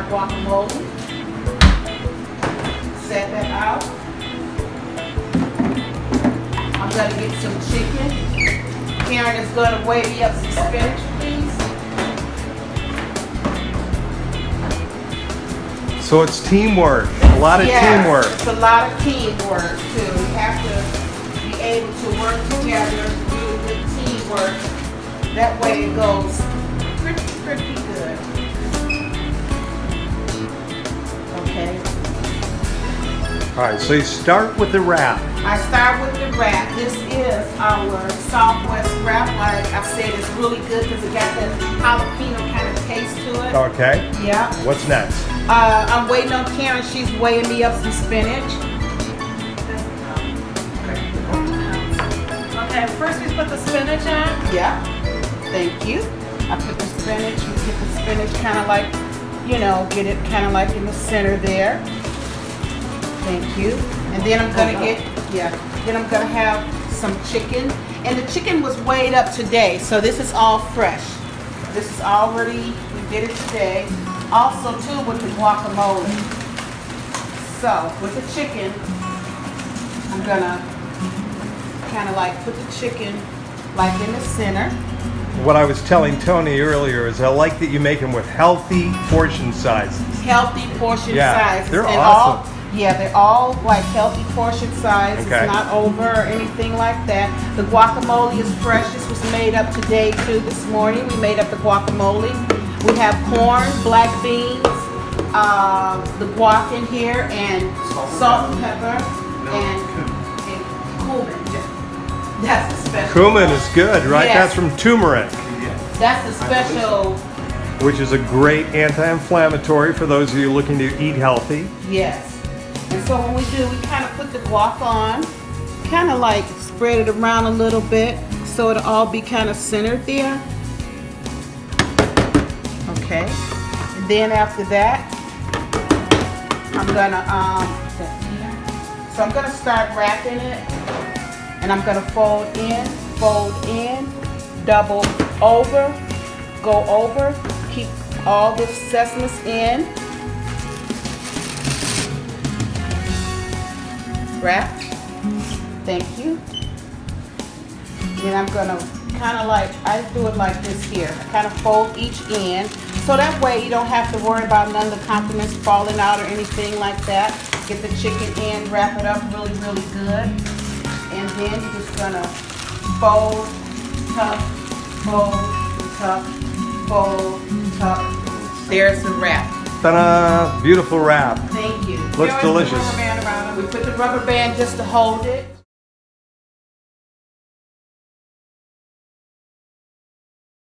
guacamole. Set that out. I'm gonna get some chicken. Karen is gonna weigh me up some spinach, please. So it's teamwork, a lot of teamwork. It's a lot of teamwork too. We have to be able to work together, do good teamwork. That way it goes pretty good. Okay. All right, so you start with the wrap. I start with the wrap. This is our Southwest wrap. Like I said, it's really good because it got that jalapeno kind of taste to it. Okay. Yeah. What's next? I'm waiting on Karen. She's weighing me up some spinach. Okay, first we put the spinach on. Yeah. Thank you. I put the spinach. You get the spinach kind of like, get it kind of like in the center there. Thank you. And then I'm gonna then I'm gonna have some chicken. And the chicken was weighed up today, so this is all fresh. This is already, we did it today. Also too with the guacamole. So with the chicken, I'm gonna kind of like put the chicken like in the center. What I was telling Tony earlier is I like that you make them with healthy portion sizes. Healthy portion sizes. They're and awesome. They're all like healthy portion size. Okay. It's not over or anything like that. The guacamole is fresh. This was made up today too. This morning we made up the guacamole. We have corn, black beans, the guac in here, and salt and pepper, and cumin. That's the special. Cumin is good, right? Yes. That's from turmeric, That's the special. which is a great anti-inflammatory for those of you looking to eat healthy. Yes. And so when we do, we kind of put the guac on, kind of like spread it around a little bit so it'll all be kind of centered there. Okay. And then after that, I'm gonna I'm gonna start wrapping it, and I'm gonna fold in, double over, go over, keep all the sesames in. Wrap. Thank you. Then I'm gonna kind of like, I do it like this here. I kind of fold each end. So that way you don't have to worry about none of the condiments falling out or anything like that. Get the chicken in, wrap it up really, really good. And then you're just gonna fold, tuck, fold, tuck, fold, tuck. There's the wrap. Ta-da! Beautiful wrap. Thank you. Looks delicious. We put the rubber band just to hold it.